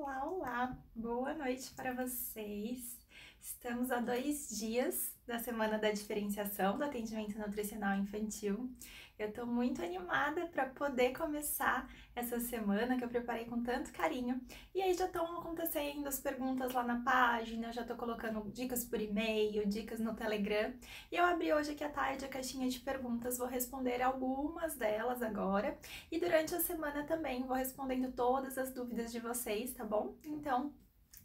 Olá, olá! Boa noite para vocês! Estamos a 2 dias da Semana da Diferenciação do Atendimento Nutricional Infantil. Eu tô muito animada para poder começar essa semana que eu preparei com tanto carinho. E aí já estão acontecendo as perguntas lá na página, eu já tô colocando dicas por e-mail, dicas no Telegram. E eu abri hoje aqui à tarde a caixinha de perguntas, vou responder algumas delas agora. E durante a semana também vou respondendo todas as dúvidas de vocês, tá bom? Então,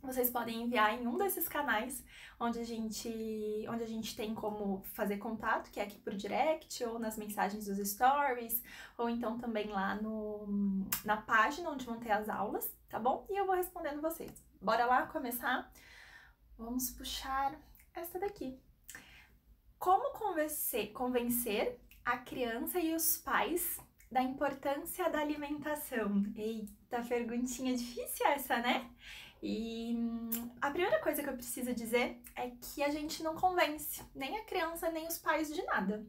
vocês podem enviar em um desses canais onde a gente tem como fazer contato, que é aqui por direct, ou nas mensagens dos stories, ou então também lá na página onde vão ter as aulas, tá bom? E eu vou respondendo vocês. Bora lá começar? Vamos puxar essa daqui. Como convencer a criança e os pais da importância da alimentação? Eita, perguntinha difícil essa, né? E a primeira coisa que eu preciso dizer é que a gente não convence nem a criança nem os pais de nada.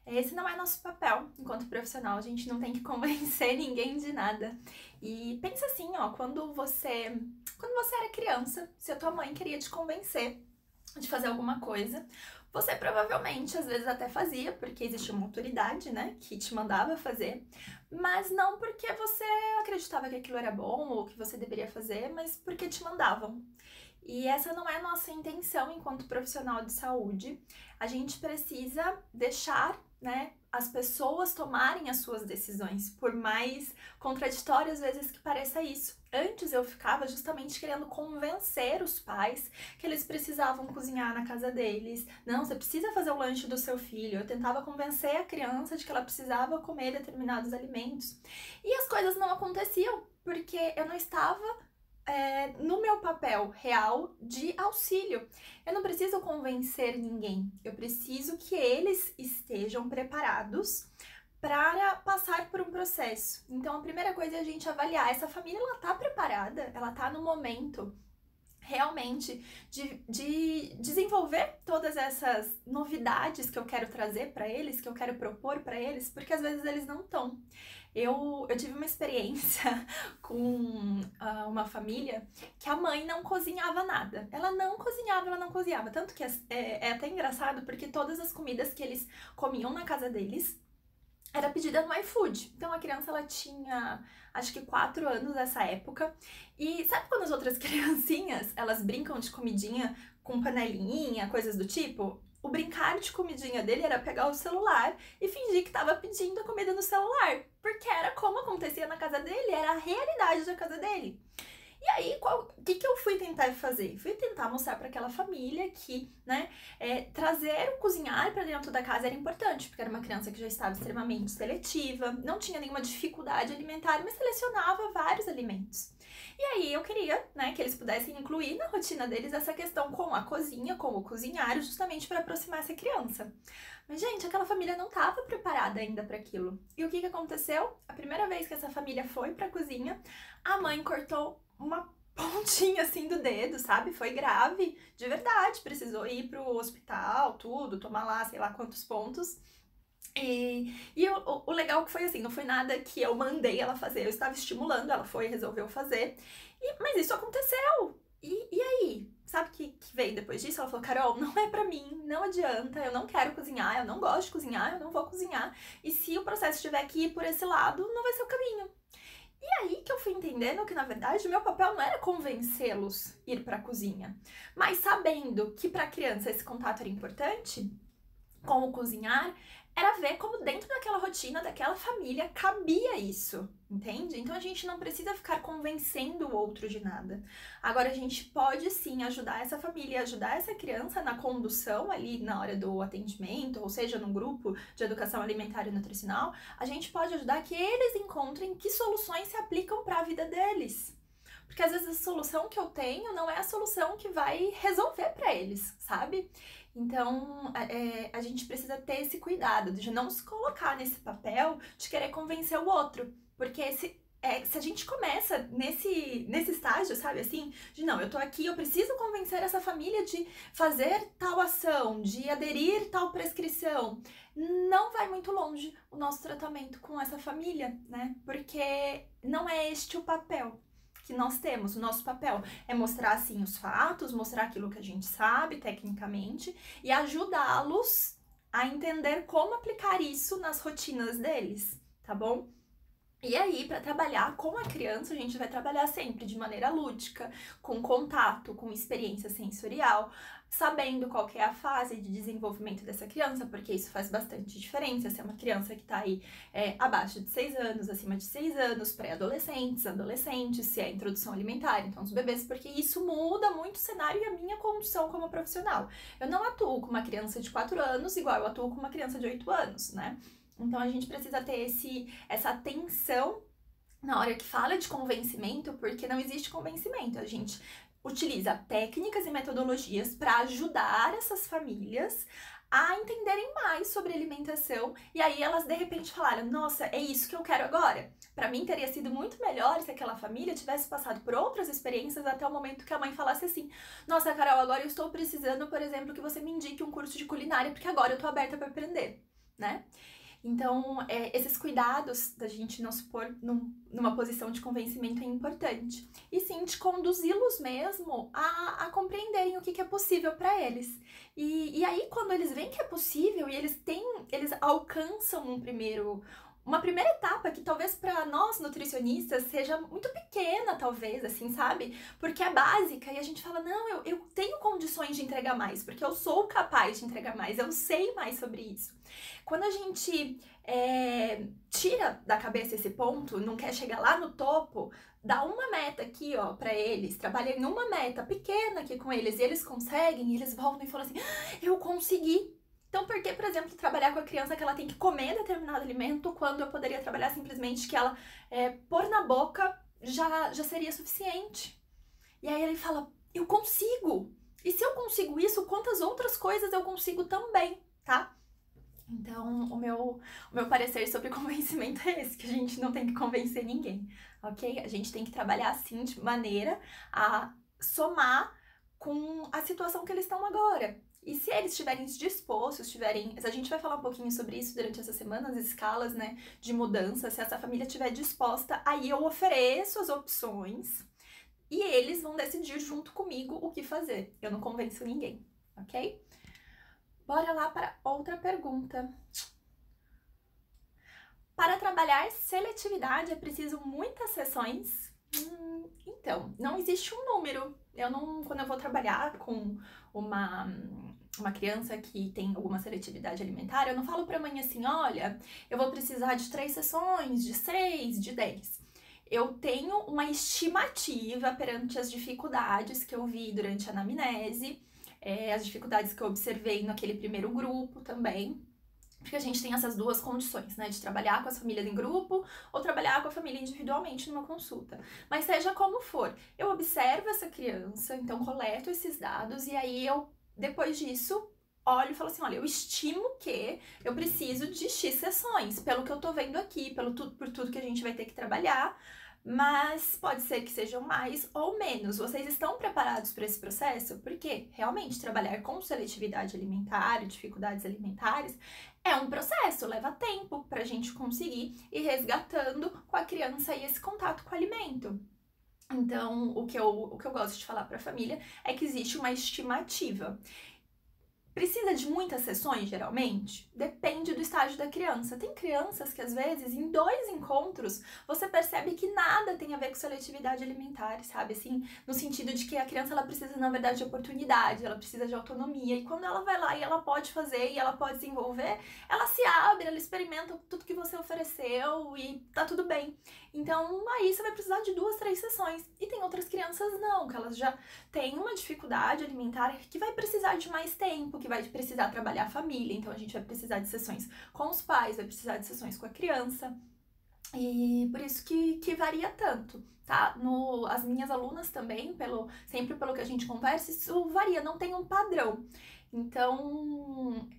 Esse não é nosso papel enquanto profissional, a gente não tem que convencer ninguém de nada. E pensa assim, ó, quando você era criança, se a tua mãe queria te convencer de fazer alguma coisa, você provavelmente às vezes até fazia, porque existia uma autoridade, né, que te mandava fazer, mas não porque você acreditava que aquilo era bom ou que você deveria fazer, mas porque te mandavam. E essa não é a nossa intenção enquanto profissional de saúde. A gente precisa deixar, né, as pessoas tomarem as suas decisões, por mais contraditório às vezes que pareça isso. Antes eu ficava justamente querendo convencer os pais que eles precisavam cozinhar na casa deles. Não, você precisa fazer o lanche do seu filho. Eu tentava convencer a criança de que ela precisava comer determinados alimentos. E as coisas não aconteciam, porque eu não estava no meu papel real de auxílio. Eu não preciso convencer ninguém, eu preciso que eles estejam preparados para passar por um processo. Então a primeira coisa é a gente avaliar, essa família ela tá preparada, ela tá no momento realmente de desenvolver todas essas novidades que eu quero trazer para eles, que eu quero propor para eles, porque às vezes eles não estão. Eu tive uma experiência com uma família que a mãe não cozinhava nada. Ela não cozinhava. Tanto que é até engraçado porque todas as comidas que eles comiam na casa deles era pedida no iFood. Então a criança ela tinha acho que 4 anos nessa época. E sabe quando as outras criancinhas elas brincam de comidinha com panelinha, coisas do tipo? O brincar de comidinha dele era pegar o celular e fingir que estava pedindo a comida no celular, porque era como acontecia na casa dele, era a realidade da casa dele. E aí, o que eu fui tentar fazer? Fui tentar mostrar para aquela família que, né, trazer o cozinhar para dentro da casa era importante, porque era uma criança que já estava extremamente seletiva, não tinha nenhuma dificuldade alimentar, mas selecionava vários alimentos. E aí eu queria, né, que eles pudessem incluir na rotina deles essa questão com a cozinha, com o cozinhar, justamente para aproximar essa criança. Mas, gente, aquela família não estava preparada ainda para aquilo. E o que aconteceu? A primeira vez que essa família foi para a cozinha, a mãe cortou uma pontinha assim do dedo, sabe? Foi grave, de verdade. Precisou ir pro hospital, tudo, tomar lá, sei lá quantos pontos. E o legal que foi assim, não foi nada que eu mandei ela fazer, eu estava estimulando, ela foi e resolveu fazer. Mas isso aconteceu. E aí? Sabe o que veio depois disso? Ela falou, Carol, não é pra mim, não adianta, eu não quero cozinhar, eu não gosto de cozinhar, eu não vou cozinhar. E se o processo tiver que ir por esse lado, não vai ser o caminho. E aí que eu fui entendendo que, na verdade, o meu papel não era convencê-los a ir para a cozinha, mas sabendo que para a criança esse contato era importante, com o cozinhar, era ver como dentro daquela rotina, daquela família, cabia isso, entende? Então a gente não precisa ficar convencendo o outro de nada. Agora a gente pode sim ajudar essa família, ajudar essa criança na condução ali na hora do atendimento, ou seja, no grupo de educação alimentar e nutricional, a gente pode ajudar que eles encontrem que soluções se aplicam para a vida deles. Porque às vezes a solução que eu tenho não é a solução que vai resolver para eles, sabe? Então a gente precisa ter esse cuidado de não se colocar nesse papel de querer convencer o outro. Porque se a gente começa nesse estágio, sabe, assim, de não, eu tô aqui, eu preciso convencer essa família de fazer tal ação, de aderir tal prescrição, não vai muito longe o nosso tratamento com essa família, né? Porque não é este o papel que nós temos. O nosso papel é mostrar, assim, os fatos, mostrar aquilo que a gente sabe tecnicamente e ajudá-los a entender como aplicar isso nas rotinas deles, tá bom? E aí, para trabalhar com a criança, a gente vai trabalhar sempre de maneira lúdica, com contato, com experiência sensorial, sabendo qual que é a fase de desenvolvimento dessa criança, porque isso faz bastante diferença. Se é uma criança que está aí abaixo de 6 anos, acima de 6 anos, pré-adolescentes, adolescentes, se é introdução alimentar, então os bebês, porque isso muda muito o cenário e a minha condição como profissional. Eu não atuo com uma criança de 4 anos igual eu atuo com uma criança de 8 anos, né? Então, a gente precisa ter essa atenção na hora que fala de convencimento, porque não existe convencimento. A gente utiliza técnicas e metodologias para ajudar essas famílias a entenderem mais sobre alimentação e aí elas de repente falaram: nossa, é isso que eu quero agora. Para mim teria sido muito melhor se aquela família tivesse passado por outras experiências até o momento que a mãe falasse assim: nossa, Carol, agora eu estou precisando, por exemplo, que você me indique um curso de culinária, porque agora eu tô aberta para aprender, né? Então, esses cuidados da gente não se pôr numa posição de convencimento é importante. E sim, de conduzi-los mesmo a compreenderem o que é possível para eles. E aí, quando eles veem que é possível e eles alcançam uma primeira etapa que talvez para nós nutricionistas seja muito pequena, talvez, assim, sabe? Porque é básica e a gente fala: não, eu tenho condições de entregar mais, porque eu sou capaz de entregar mais, eu sei mais sobre isso. Quando a gente tira da cabeça esse ponto, não quer chegar lá no topo, dá uma meta aqui, ó, pra eles, trabalhei numa meta pequena aqui com eles e eles conseguem, e eles voltam e falam assim: eu consegui. Então, por que, por exemplo, trabalhar com a criança que ela tem que comer determinado alimento quando eu poderia trabalhar simplesmente que ela pôr na boca já seria suficiente? E aí ele fala: eu consigo! E se eu consigo isso, quantas outras coisas eu consigo também, tá? Então, o meu parecer sobre convencimento é esse, que a gente não tem que convencer ninguém, ok? A gente tem que trabalhar assim, de maneira a somar com a situação que eles estão agora. E se eles estiverem dispostos, a gente vai falar um pouquinho sobre isso durante essa semana, as escalas, né, de mudança, se essa família estiver disposta, aí eu ofereço as opções e eles vão decidir junto comigo o que fazer. Eu não convenço ninguém, ok? Bora lá para outra pergunta. Para trabalhar seletividade é preciso muitas sessões? Então, não existe um número. Quando eu vou trabalhar com uma criança que tem alguma seletividade alimentar, eu não falo para a mãe assim: olha, eu vou precisar de 3 sessões, de 6, de 10. Eu tenho uma estimativa perante as dificuldades que eu vi durante a anamnese, as dificuldades que eu observei naquele primeiro grupo também, porque a gente tem essas duas condições, né, de trabalhar com as famílias em grupo ou trabalhar com a família individualmente numa consulta. Mas seja como for, eu observo essa criança, então coleto esses dados e aí eu, depois disso, olho e falo assim: olha, eu estimo que eu preciso de X sessões, pelo que eu tô vendo aqui, por tudo que a gente vai ter que trabalhar, mas pode ser que sejam mais ou menos. Vocês estão preparados para esse processo? Porque realmente trabalhar com seletividade alimentar, dificuldades alimentares, é um processo, leva tempo para a gente conseguir ir resgatando com a criança aí esse contato com o alimento. Então, o que eu gosto de falar para a família é que existe uma estimativa. Precisa de muitas sessões, geralmente? Depende do estágio da criança. Tem crianças que, às vezes, em 2 encontros, você percebe que nada tem a ver com seletividade alimentar, sabe? Assim, no sentido de que a criança, ela precisa, na verdade, de oportunidade, ela precisa de autonomia. E quando ela vai lá e ela pode fazer e ela pode desenvolver, ela se abre, ela experimenta tudo que você ofereceu e tá tudo bem. Então, aí você vai precisar de 2, 3 sessões. E tem outras crianças não, que elas já têm uma dificuldade alimentar que vai precisar de mais tempo, que vai precisar trabalhar a família. Então, a gente vai precisar de sessões com os pais, vai precisar de sessões com a criança. E por isso que varia tanto, tá? As minhas alunas também, sempre pelo que a gente conversa, isso varia, não tem um padrão. Então,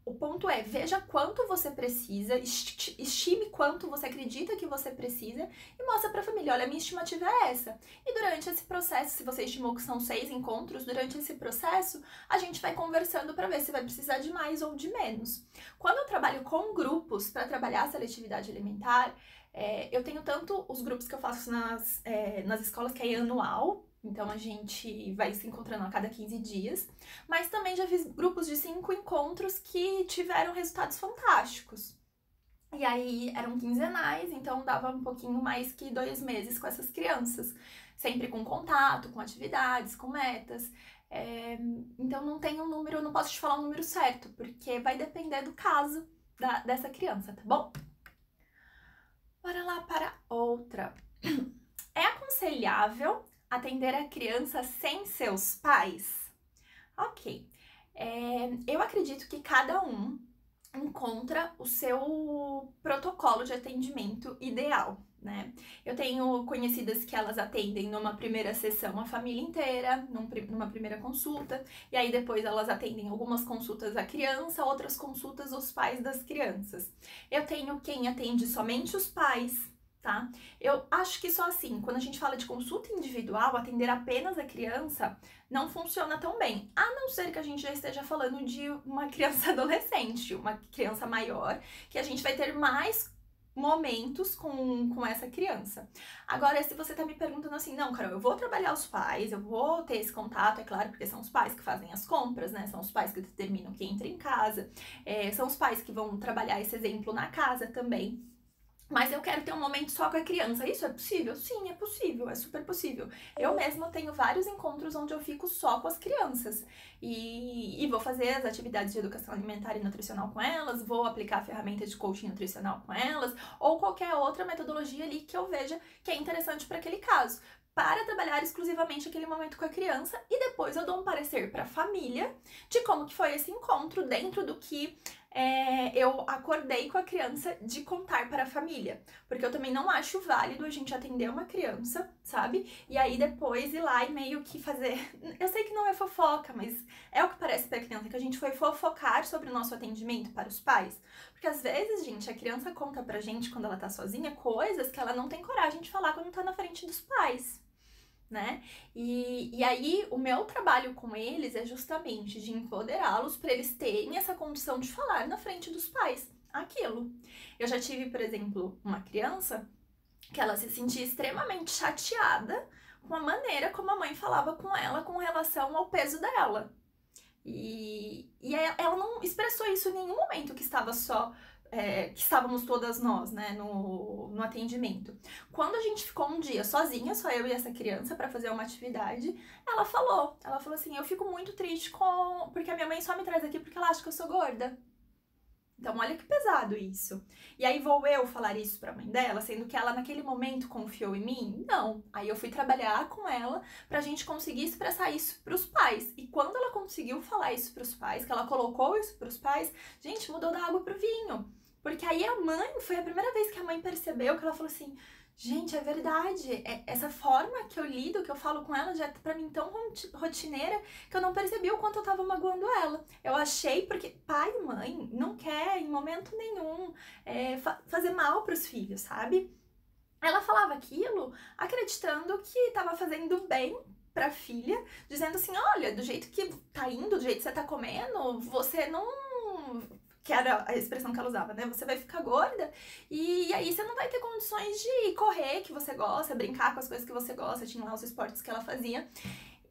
o ponto é: veja quanto você precisa, estime quanto você acredita que você precisa e mostra pra família: olha, a minha estimativa é essa. E durante esse processo, se você estimou que são 6 encontros, durante esse processo, a gente vai conversando pra ver se vai precisar de mais ou de menos. Quando eu trabalho com grupos para trabalhar a seletividade alimentar, Eu tenho tanto os grupos que eu faço nas escolas, que é anual, então a gente vai se encontrando a cada 15 dias, mas também já fiz grupos de 5 encontros que tiveram resultados fantásticos. E aí eram quinzenais, então dava um pouquinho mais que 2 meses com essas crianças, sempre com contato, com atividades, com metas. Então não tem um número, eu não posso te falar um número certo, porque vai depender do caso dessa criança, tá bom? Bora lá para outra. É aconselhável atender a criança sem seus pais? Ok. Eu acredito que cada um encontra o seu protocolo de atendimento ideal, né? Eu tenho conhecidas que elas atendem numa primeira sessão a família inteira, numa primeira consulta, e aí depois elas atendem algumas consultas a criança, outras consultas os pais das crianças. Eu tenho quem atende somente os pais, tá? Eu acho que só assim, quando a gente fala de consulta individual, atender apenas a criança não funciona tão bem, a não ser que a gente já esteja falando de uma criança adolescente, uma criança maior, que a gente vai ter mais momentos com essa criança. Agora, se você tá me perguntando assim, não, Carol, eu vou trabalhar os pais, eu vou ter esse contato, é claro, porque são os pais que fazem as compras, né? São os pais que determinam quem entra em casa, são os pais que vão trabalhar esse exemplo na casa também. Mas eu quero ter um momento só com a criança. Isso é possível? Sim, é possível, é super possível. Eu mesma tenho vários encontros onde eu fico só com as crianças. E vou fazer as atividades de educação alimentar e nutricional com elas, vou aplicar a ferramenta de coaching nutricional com elas, ou qualquer outra metodologia ali que eu veja que é interessante para aquele caso, para trabalhar exclusivamente aquele momento com a criança, e depois eu dou um parecer para a família de como que foi esse encontro dentro do que eu acordei com a criança de contar para a família. Porque eu também não acho válido a gente atender uma criança, sabe? E aí depois ir lá e meio que fazer... Eu sei que não é fofoca, mas é o que parece para a criança, que a gente foi fofocar sobre o nosso atendimento para os pais. Porque às vezes, gente, a criança conta pra gente, quando ela tá sozinha, coisas que ela não tem coragem de falar quando tá na frente dos pais, né? E aí o meu trabalho com eles é justamente de empoderá-los para eles terem essa condição de falar na frente dos pais aquilo. Eu já tive, por exemplo, uma criança que ela se sentia extremamente chateada com a maneira como a mãe falava com ela com relação ao peso dela. E ela não expressou isso em nenhum momento que estava que estávamos todas nós, né, no atendimento. Quando a gente ficou um dia sozinha, só eu e essa criança, para fazer uma atividade, ela falou assim, eu fico muito triste porque a minha mãe só me traz aqui porque ela acha que eu sou gorda. Então, olha que pesado isso. E aí vou eu falar isso pra mãe dela, sendo que ela naquele momento confiou em mim? Não. Aí eu fui trabalhar com ela pra gente conseguir expressar isso pros pais. E quando ela conseguiu falar isso pros pais, que ela colocou isso pros pais, gente, mudou da água pro vinho. Porque aí a mãe, foi a primeira vez que a mãe percebeu que ela falou assim, gente, é verdade, essa forma que eu lido, que eu falo com ela, já é pra mim tão rotineira que eu não percebi o quanto eu tava magoando ela. Eu achei, porque pai e mãe não quer em momento nenhum fazer mal pros filhos, sabe? Ela falava aquilo acreditando que tava fazendo bem pra filha, dizendo assim, olha, do jeito que tá indo, do jeito que você tá comendo, você não... que era a expressão que ela usava, né? Você vai ficar gorda e aí você não vai ter condições de correr, que você gosta, brincar com as coisas que você gosta, tinha lá os esportes que ela fazia.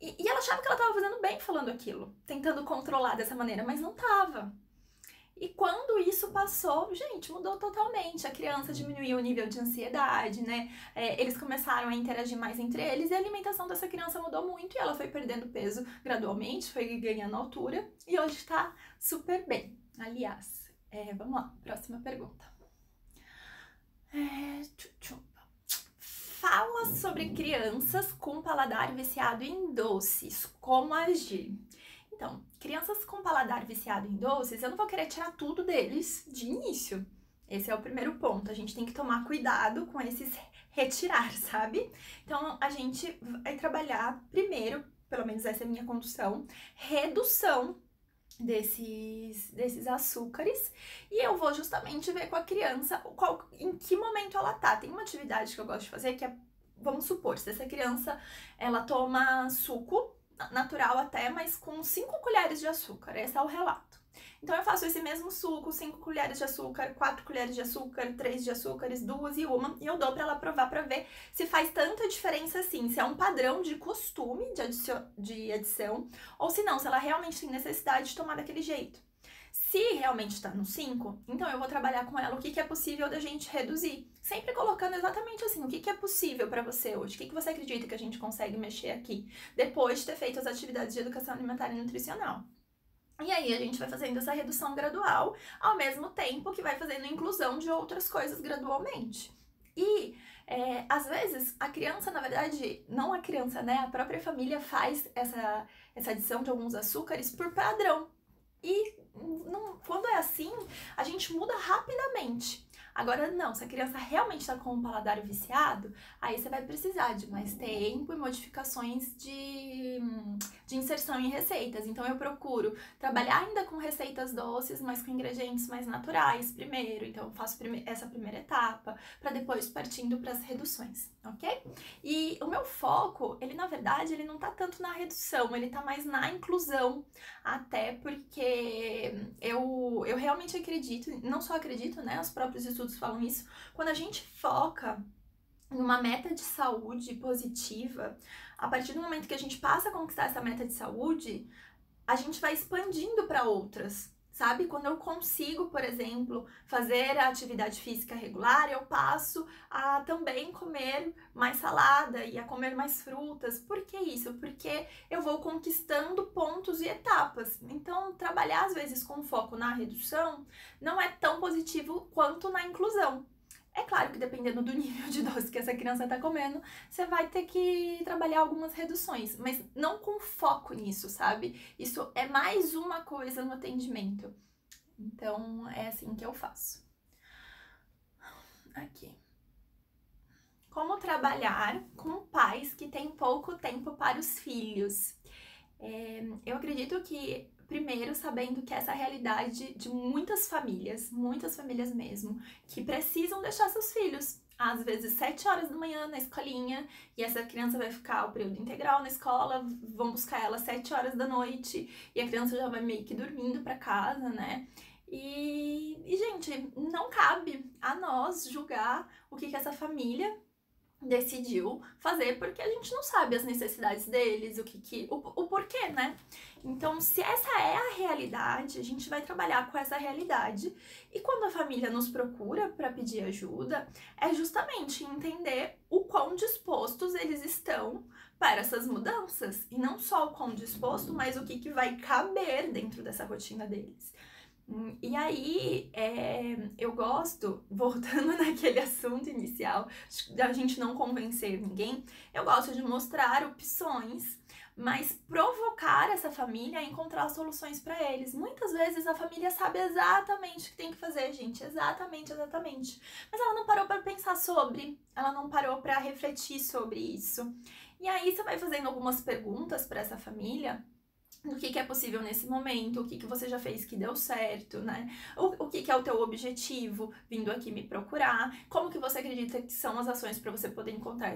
E ela achava que ela tava fazendo bem falando aquilo, tentando controlar dessa maneira, mas não tava. E quando isso passou, gente, mudou totalmente. A criança diminuiu o nível de ansiedade, né? Eles começaram a interagir mais entre eles e a alimentação dessa criança mudou muito e ela foi perdendo peso gradualmente, foi ganhando altura e hoje tá super bem. Aliás, vamos lá, próxima pergunta. Fala sobre crianças com paladar viciado em doces, como agir? Então, crianças com paladar viciado em doces, eu não vou querer tirar tudo deles de início. Esse é o primeiro ponto, a gente tem que tomar cuidado com esses retirar, sabe? Então, a gente vai trabalhar primeiro, pelo menos essa é a minha condução, redução desses açúcares, e eu vou justamente ver com a criança em que momento ela tá. Tem uma atividade que eu gosto de fazer que é, vamos supor, se essa criança ela toma suco natural até, mas com 5 colheres de açúcar. Esse é o relato. Então eu faço esse mesmo suco, 5 colheres de açúcar, 4 colheres de açúcar, 3 de açúcares, 2 e 1, e eu dou pra ela provar pra ver se faz tanta diferença assim, se é um padrão de costume de adição, ou se não, se ela realmente tem necessidade de tomar daquele jeito. Se realmente tá no 5, então eu vou trabalhar com ela o que é possível da gente reduzir. Sempre colocando exatamente assim, o que é possível pra você hoje, o que você acredita que a gente consegue mexer aqui, depois de ter feito as atividades de educação alimentar e nutricional. E aí a gente vai fazendo essa redução gradual, ao mesmo tempo que vai fazendo inclusão de outras coisas gradualmente. E às vezes a criança, na verdade, não a criança, né? A própria família faz essa adição de alguns açúcares por padrão. E quando é assim, a gente muda rapidamente. Agora não, se a criança realmente está com um paladar viciado, aí você vai precisar de mais tempo e modificações de inserção em receitas. Então eu procuro trabalhar ainda com receitas doces, mas com ingredientes mais naturais primeiro. Então eu faço essa primeira etapa, para depois partindo para as reduções, ok? E o meu foco, ele na verdade, ele não tá tanto na redução, ele tá mais na inclusão, até porque eu realmente acredito, não só acredito, né, os próprios estudos falam isso, quando a gente foca em uma meta de saúde positiva, a partir do momento que a gente passa a conquistar essa meta de saúde, a gente vai expandindo para outras, sabe? Quando eu consigo, por exemplo, fazer a atividade física regular, eu passo a também comer mais salada e a comer mais frutas. Por que isso? Porque eu vou conquistando pontos e etapas. Então, trabalhar às vezes com foco na redução não é tão positivo quanto na inclusão. É claro que dependendo do nível de doce que essa criança tá comendo, você vai ter que trabalhar algumas reduções, mas não com foco nisso, sabe? Isso é mais uma coisa no atendimento. Então, é assim que eu faço. Aqui. Como trabalhar com pais que têm pouco tempo para os filhos? Eu acredito que primeiro, sabendo que essa é a realidade de muitas famílias mesmo, que precisam deixar seus filhos, às vezes 7 horas da manhã na escolinha, e essa criança vai ficar o período integral na escola, vão buscar ela às 7 horas da noite, e a criança já vai meio que dormindo para casa, né? E, gente, não cabe a nós julgar o que essa família decidiu fazer, porque a gente não sabe as necessidades deles, o porquê, né? Então, se essa é a realidade, a gente vai trabalhar com essa realidade. E quando a família nos procura para pedir ajuda, é justamente entender o quão dispostos eles estão para essas mudanças. E não só o quão disposto, mas o que vai caber dentro dessa rotina deles. E aí, eu gosto, voltando naquele assunto inicial, da gente não convencer ninguém, eu gosto de mostrar opções, mas provocar essa família a encontrar soluções para eles. Muitas vezes a família sabe exatamente o que tem que fazer, gente, exatamente. Mas ela não parou para pensar sobre, ela não parou para refletir sobre isso. E aí você vai fazendo algumas perguntas para essa família, o que é possível nesse momento, o que você já fez que deu certo, né? O que é o teu objetivo vindo aqui me procurar, como que você acredita que são as ações para você poder encontrar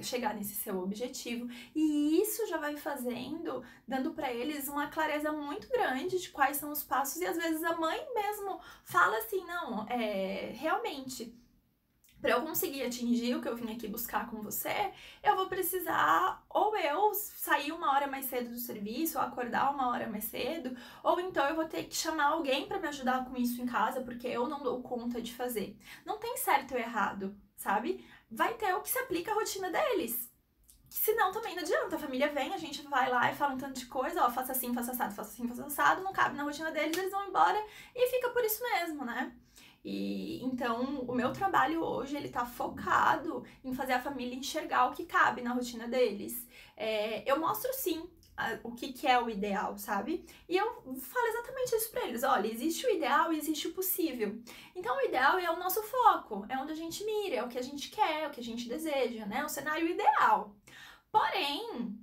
chegar nesse seu objetivo. E isso já vai dando para eles uma clareza muito grande de quais são os passos, e às vezes a mãe mesmo fala assim, não, realmente, para eu conseguir atingir o que eu vim aqui buscar com você, eu vou precisar ou eu sair 1 hora mais cedo do serviço, ou acordar 1 hora mais cedo, ou então eu vou ter que chamar alguém para me ajudar com isso em casa, porque eu não dou conta de fazer. Não tem certo ou errado, sabe? Vai ter o que se aplica à rotina deles. Senão também não adianta, a família vem, a gente vai lá e fala um tanto de coisa, ó, faça assim, faça assado, não cabe na rotina deles, eles vão embora e fica por isso mesmo, né? E então o meu trabalho hoje, ele tá focado em fazer a família enxergar o que cabe na rotina deles. Eu mostro sim o que é o ideal, sabe? E eu falo exatamente isso pra eles. Olha, existe o ideal e existe o possível. Então o ideal é o nosso foco, é onde a gente mira, é o que a gente quer, é o que a gente deseja, né? O cenário ideal. Porém,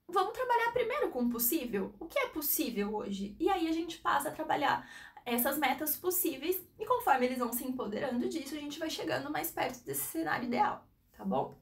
vamos trabalhar primeiro com o possível. O que é possível hoje? E aí a gente passa a trabalhar essas metas possíveis, e conforme eles vão se empoderando disso, a gente vai chegando mais perto desse cenário ideal, tá bom?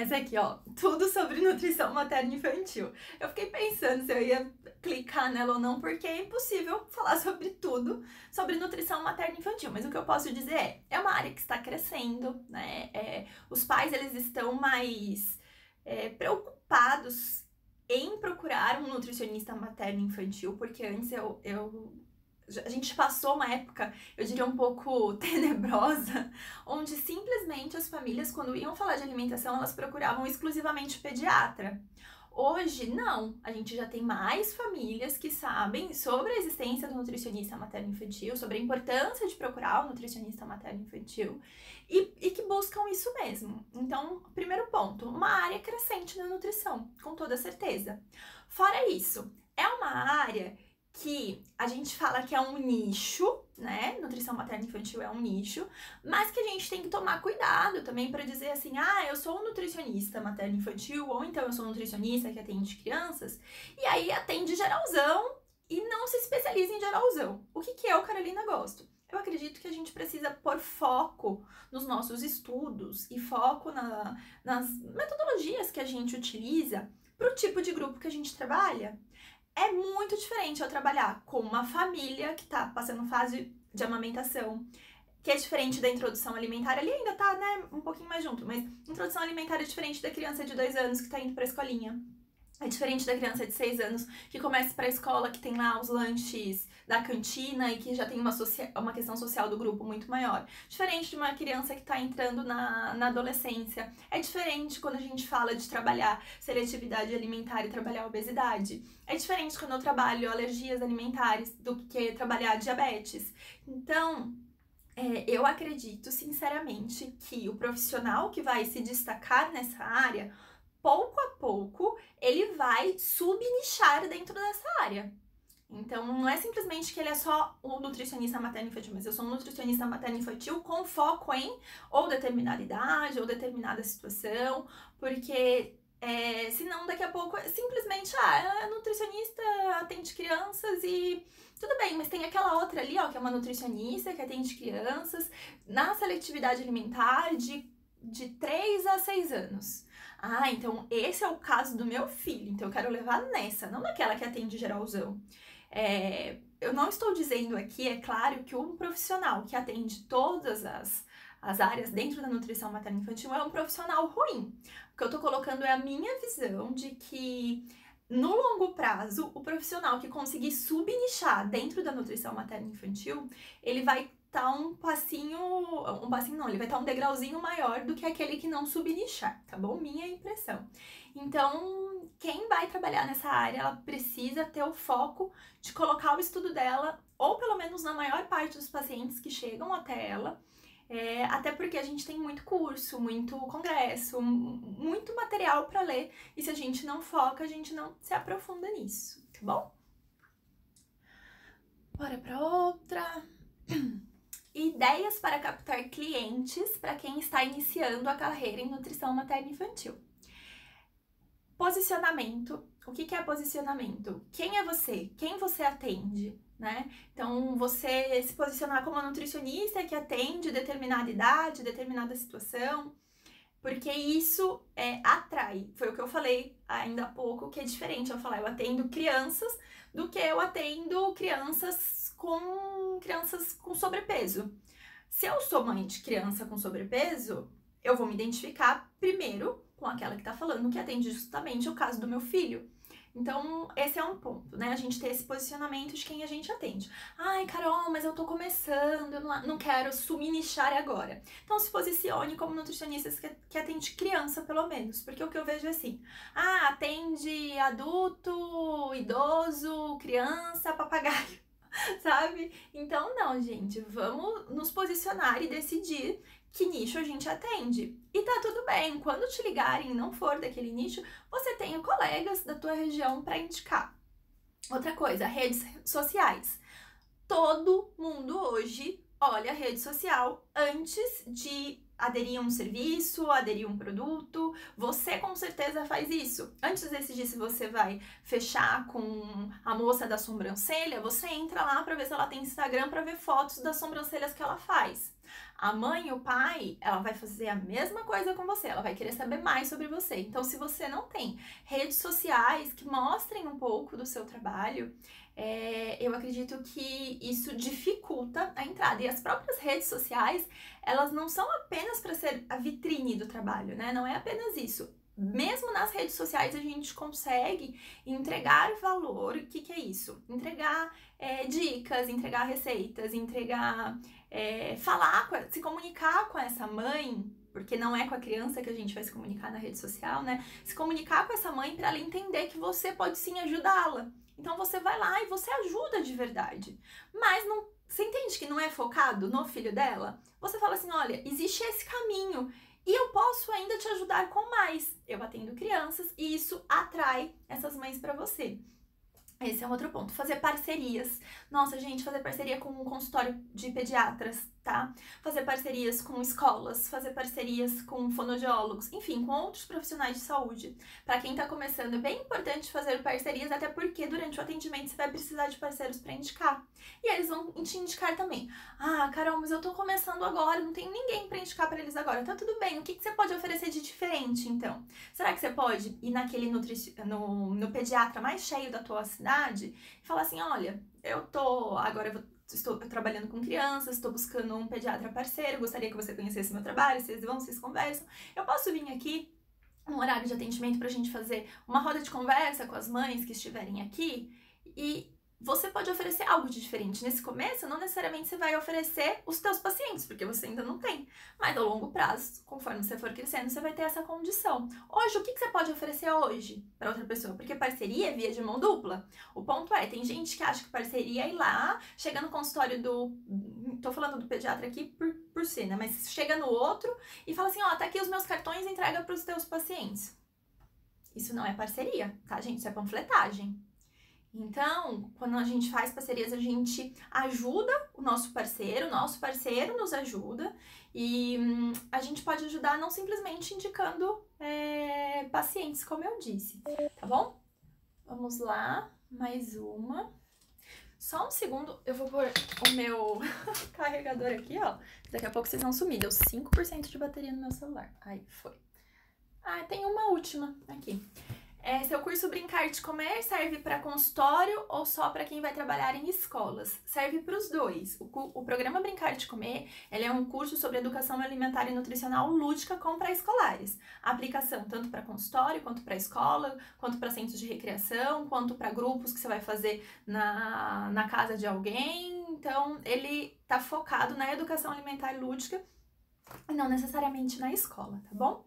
Essa aqui, ó, tudo sobre nutrição materno-infantil. Eu fiquei pensando se eu ia clicar nela ou não, porque é impossível falar sobre tudo sobre nutrição materno-infantil. Mas o que eu posso dizer é uma área que está crescendo, né? Os pais, eles estão mais preocupados em procurar um nutricionista materno-infantil, porque antes a gente passou uma época, eu diria, um pouco tenebrosa, onde simplesmente as famílias, quando iam falar de alimentação, elas procuravam exclusivamente o pediatra. Hoje, não. A gente já tem mais famílias que sabem sobre a existência do nutricionista materno-infantil, sobre a importância de procurar o nutricionista materno-infantil e que buscam isso mesmo. Então, primeiro ponto, uma área crescente na nutrição, com toda certeza. Fora isso, é uma área que a gente fala que é um nicho, né? Nutrição materno-infantil é um nicho, mas que a gente tem que tomar cuidado também para dizer assim, eu sou um nutricionista materno-infantil, ou então eu sou um nutricionista que atende crianças, e aí atende geralzão e não se especializa em geralzão. O que eu, Carolina, gosto? Eu acredito que a gente precisa pôr foco nos nossos estudos e foco nas metodologias que a gente utiliza para o tipo de grupo que a gente trabalha. É muito diferente eu trabalhar com uma família que está passando fase de amamentação, que é diferente da introdução alimentar. Ali ainda tá, né, um pouquinho mais junto, mas introdução alimentar é diferente da criança de 2 anos que tá indo pra escolinha. É diferente da criança de 6 anos que começa para a escola, que tem lá os lanches da cantina e que já tem uma questão social do grupo muito maior. Diferente de uma criança que está entrando na adolescência. É diferente quando a gente fala de trabalhar seletividade alimentar e trabalhar obesidade. É diferente quando eu trabalho alergias alimentares do que trabalhar diabetes. Então, eu acredito sinceramente que o profissional que vai se destacar nessa área, pouco a pouco, ele vai subnichar dentro dessa área. Então, não é simplesmente que ele é só um nutricionista materno-infantil, mas eu sou um nutricionista materno-infantil com foco em ou determinada idade, ou determinada situação, porque senão daqui a pouco simplesmente, é nutricionista, atende crianças e tudo bem, mas tem aquela outra ali, ó, que é uma nutricionista que atende crianças na seletividade alimentar de 3 a 6 anos. Então esse é o caso do meu filho, então eu quero levar nessa, não naquela que atende geralzão. Eu não estou dizendo aqui, é claro, que um profissional que atende todas as áreas dentro da nutrição materno-infantil é um profissional ruim. O que eu tô colocando é a minha visão de que, no longo prazo, o profissional que conseguir subnichar dentro da nutrição materno-infantil, ele vai estar ele vai estar um degrauzinho maior do que aquele que não subnichar, tá bom? Minha impressão. Então, quem vai trabalhar nessa área, ela precisa ter o foco de colocar o estudo dela, ou pelo menos na maior parte dos pacientes que chegam até ela, até porque a gente tem muito curso, muito congresso, muito material para ler, e se a gente não foca, a gente não se aprofunda nisso, tá bom? Bora para outra. Ideias para captar clientes para quem está iniciando a carreira em nutrição materno-infantil. Posicionamento. O que é posicionamento? Quem é você? Quem você atende? Né? Então, você se posicionar como uma nutricionista que atende determinada idade, determinada situação, porque isso atrai. Foi o que eu falei ainda há pouco, que é diferente eu falar eu atendo crianças do que eu atendo crianças com sobrepeso. Se eu sou mãe de criança com sobrepeso, eu vou me identificar primeiro com aquela que tá falando que atende justamente o caso do meu filho. Então, esse é um ponto, né? A gente ter esse posicionamento de quem a gente atende. Carol, mas eu tô começando, eu não quero subnichar agora. Então, se posicione como nutricionista que atende criança, pelo menos. Porque o que eu vejo é assim, atende adulto, idoso, criança, papagaio. Sabe? Então, não, gente, vamos nos posicionar e decidir que nicho a gente atende. E tá tudo bem, quando te ligarem e não for daquele nicho, você tenha colegas da tua região para indicar. Outra coisa, redes sociais. Todo mundo hoje olha a rede social antes de aderir a um serviço, aderir a um produto. Você com certeza faz isso. Antes de decidir se você vai fechar com a moça da sobrancelha, você entra lá para ver se ela tem Instagram, para ver fotos das sobrancelhas que ela faz. A mãe e o pai, ela vai fazer a mesma coisa com você, ela vai querer saber mais sobre você. Então, se você não tem redes sociais que mostrem um pouco do seu trabalho, eu acredito que isso dificulta a entrada. E as próprias redes sociais, elas não são apenas para ser a vitrine do trabalho, né? Não é apenas isso. Mesmo nas redes sociais a gente consegue entregar valor. O que é isso? Entregar dicas, entregar receitas, entregar, se comunicar com essa mãe, porque não é com a criança que a gente vai se comunicar na rede social, né? Se comunicar com essa mãe para ela entender que você pode sim ajudá-la. Então você vai lá e você ajuda de verdade. Mas não, você entende que não é focado no filho dela? Você fala assim, olha, existe esse caminho e eu posso ainda te ajudar com mais. Eu atendo crianças e isso atrai essas mães para você. Esse é um outro ponto. Fazer parcerias. Nossa, gente, fazer parceria com um consultório de pediatras, tá? Fazer parcerias com escolas, fazer parcerias com fonoaudiólogos, enfim, com outros profissionais de saúde. Para quem tá começando, é bem importante fazer parcerias, até porque durante o atendimento você vai precisar de parceiros para indicar. E eles vão te indicar também. Ah, Carol, mas eu tô começando agora, não tenho ninguém para indicar para eles agora. Tá tudo bem, o que você pode oferecer de diferente, então? Será que você pode ir naquele no pediatra mais cheio da tua cidade e falar assim, olha, estou trabalhando com crianças, estou buscando um pediatra parceiro, gostaria que você conhecesse meu trabalho, vocês conversam. Eu posso vir aqui um horário de atendimento para a gente fazer uma roda de conversa com as mães que estiverem aqui e você pode oferecer algo de diferente. Nesse começo, não necessariamente você vai oferecer os teus pacientes, porque você ainda não tem. Mas ao longo prazo, conforme você for crescendo, você vai ter essa condição. Hoje, o que você pode oferecer hoje para outra pessoa? Porque parceria é via de mão dupla. O ponto é, tem gente que acha que parceria é ir lá, chega no consultório tô falando do pediatra aqui por si, né? Mas chega no outro e fala assim, ó, tá aqui os meus cartões, entrega para os teus pacientes. Isso não é parceria, tá, gente? Isso é panfletagem. Então, quando a gente faz parcerias, a gente ajuda o nosso parceiro nos ajuda e a gente pode ajudar não simplesmente indicando pacientes, como eu disse, tá bom? Vamos lá, mais uma. Só um segundo, eu vou pôr o meu carregador aqui, ó. Daqui a pouco vocês vão sumir, deu 5% de bateria no meu celular. Aí, foi. Ah, tem uma última aqui. Seu curso Brincar de Comer serve para consultório ou só para quem vai trabalhar em escolas? Serve para os dois. O programa Brincar de Comer, ele é um curso sobre educação alimentar e nutricional lúdica com pré-escolares. A aplicação tanto para consultório, quanto para escola, quanto para centros de recreação, quanto para grupos que você vai fazer na casa de alguém. Então, ele tá focado na educação alimentar e lúdica e não necessariamente na escola, tá bom?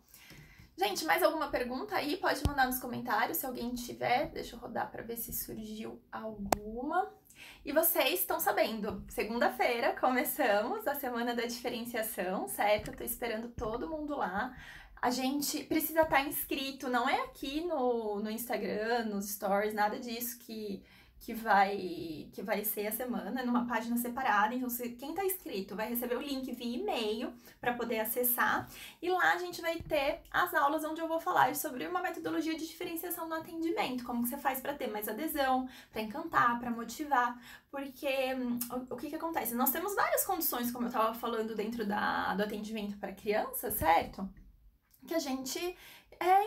Gente, mais alguma pergunta aí? Pode mandar nos comentários se alguém tiver. Deixa eu rodar para ver se surgiu alguma. E vocês estão sabendo, segunda-feira começamos a Semana da Diferenciação, certo? Eu tô esperando todo mundo lá. A gente precisa estar inscrito, não é aqui no Instagram, nos stories, nada disso que vai ser a semana, numa página separada. Então, quem tá inscrito vai receber o link via e-mail para poder acessar. E lá a gente vai ter as aulas onde eu vou falar sobre uma metodologia de diferenciação no atendimento, como que você faz para ter mais adesão, para encantar, para motivar. Porque o que acontece? Nós temos várias condições, como eu estava falando, dentro do atendimento para criança, certo? Que a gente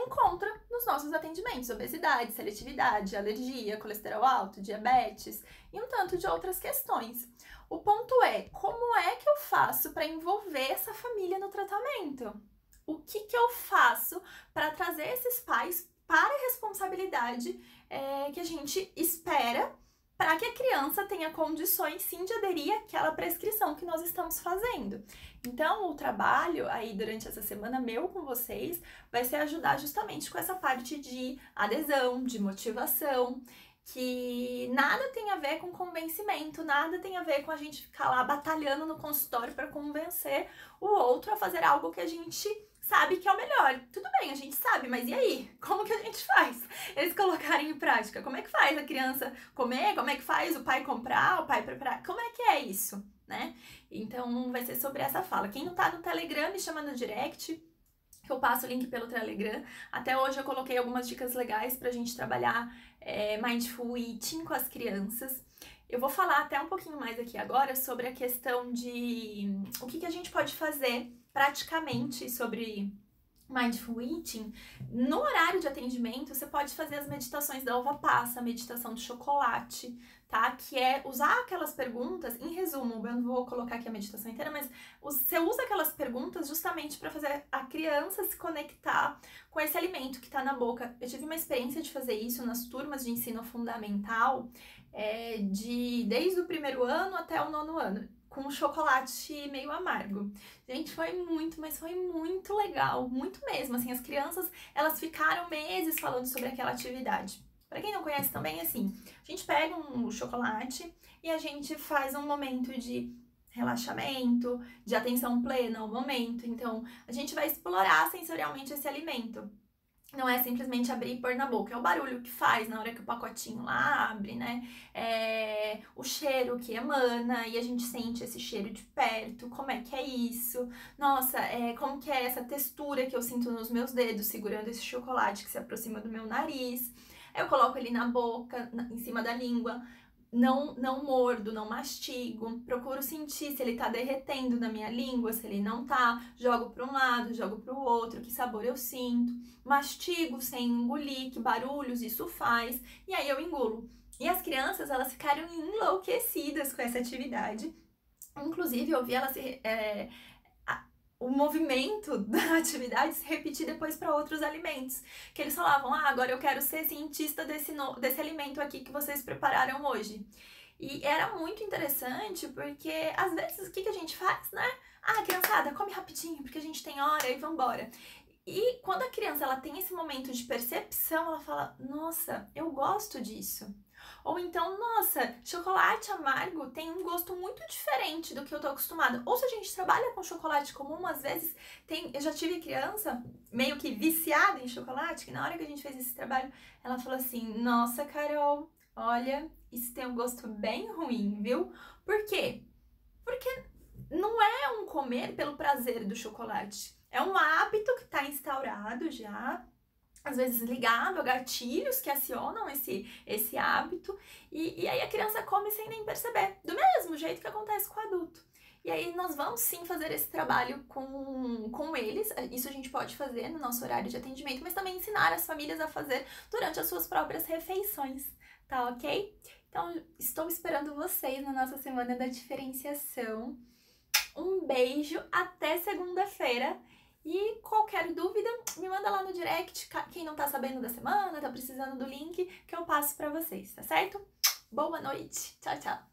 encontra nos nossos atendimentos: obesidade, seletividade, alergia, colesterol alto, diabetes e um tanto de outras questões. O ponto é, como é que eu faço para envolver essa família no tratamento? O que eu faço para trazer esses pais para a responsabilidade que a gente espera para que a criança tenha condições, sim, de aderir àquela prescrição que nós estamos fazendo. Então, o trabalho aí durante essa semana meu com vocês vai ser ajudar justamente com essa parte de adesão, de motivação, que nada tem a ver com convencimento, nada tem a ver com a gente ficar lá batalhando no consultório para convencer o outro a fazer algo que a gente sabe que é o melhor. Tudo bem, a gente sabe, mas e aí? Como que a gente faz? Eles colocarem em prática. Como é que faz a criança comer? Como é que faz o pai comprar, o pai preparar? Como é que é isso, né? Então, vai ser sobre essa fala. Quem não tá no Telegram, me chama no direct, que eu passo o link pelo Telegram. Até hoje eu coloquei algumas dicas legais pra gente trabalhar Mindful Eating com as crianças. Eu vou falar até um pouquinho mais aqui agora sobre a questão de o que a gente pode fazer praticamente sobre Mindful Eating. No horário de atendimento, você pode fazer as meditações da uva passa, a meditação de chocolate, tá? Que é usar aquelas perguntas, em resumo, eu não vou colocar aqui a meditação inteira, mas você usa aquelas perguntas justamente para fazer a criança se conectar com esse alimento que tá na boca. Eu tive uma experiência de fazer isso nas turmas de ensino fundamental, desde o primeiro ano até o 9º ano, com um chocolate meio amargo. Gente, foi muito, mas foi muito legal, muito mesmo, assim, as crianças, elas ficaram meses falando sobre aquela atividade. Pra quem não conhece também, assim, a gente pega um chocolate e a gente faz um momento de relaxamento, de atenção plena ao momento, então a gente vai explorar sensorialmente esse alimento. Não é simplesmente abrir e pôr na boca, é o barulho que faz na hora que o pacotinho lá abre, né? É o cheiro que emana e a gente sente esse cheiro de perto, como é que é isso? Nossa, como que é essa textura que eu sinto nos meus dedos segurando esse chocolate que se aproxima do meu nariz? Eu coloco ele na boca, em cima da língua. Não mordo, não mastigo, procuro sentir se ele tá derretendo na minha língua, se ele não tá, jogo para um lado, jogo para o outro, que sabor eu sinto, mastigo sem engolir, que barulhos isso faz, e aí eu engulo. E as crianças, elas ficaram enlouquecidas com essa atividade, inclusive eu vi elas o movimento da atividade se repetir depois para outros alimentos. Que eles falavam, agora eu quero ser cientista desse alimento aqui que vocês prepararam hoje. E era muito interessante porque, às vezes, o que a gente faz, né? Criançada, come rapidinho, porque a gente tem hora e vambora. E quando a criança ela tem esse momento de percepção, ela fala, nossa, eu gosto disso. Ou então, nossa, chocolate amargo tem um gosto muito diferente do que eu tô acostumada. Ou se a gente trabalha com chocolate comum, às vezes eu já tive criança meio que viciada em chocolate, que na hora que a gente fez esse trabalho, ela falou assim, nossa, Carol, olha, isso tem um gosto bem ruim, viu? Por quê? Porque não é um comer pelo prazer do chocolate. É um hábito que está instaurado já, às vezes ligado a gatilhos que acionam esse hábito, e aí a criança come sem nem perceber, do mesmo jeito que acontece com o adulto. E aí nós vamos sim fazer esse trabalho com eles, isso a gente pode fazer no nosso horário de atendimento, mas também ensinar as famílias a fazer durante as suas próprias refeições, tá ok? Então, estou esperando vocês na nossa semana da diferenciação. Um beijo, até segunda-feira. E qualquer dúvida, me manda lá no direct, quem não tá sabendo da semana, tá precisando do link, que eu passo pra vocês, tá certo? Boa noite, tchau, tchau!